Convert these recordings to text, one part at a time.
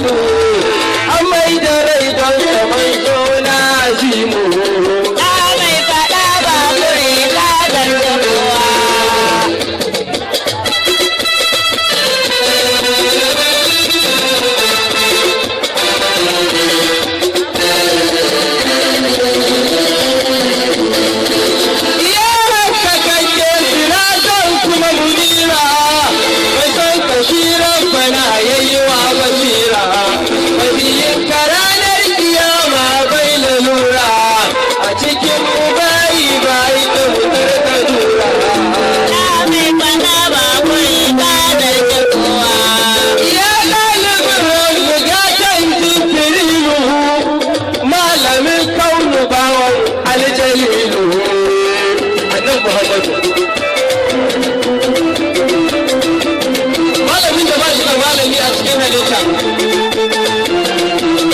mu amai da rai don kamar zona shi mu da mai faɗa ba kure ka zarta kowa malamin da ba shi da malami a cikin halitta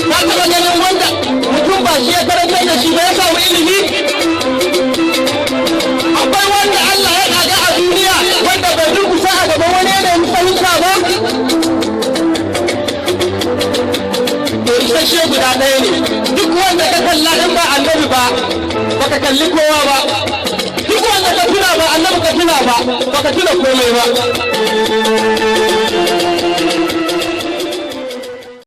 ba taɓa ganin wanda mutum ba shi ya karantar da shi ba ya samu ilimi akwai wanda Allah ya kaga a duniya wanda bai durkusa a gaban wani yanayin fahimta ba to isasshe guda ɗaya ne duk wanda ka kalla in ba annabi ba baka kalli kowa ba duk wanda ka tuna ba annabi ka tuna ba baka tuna komai ba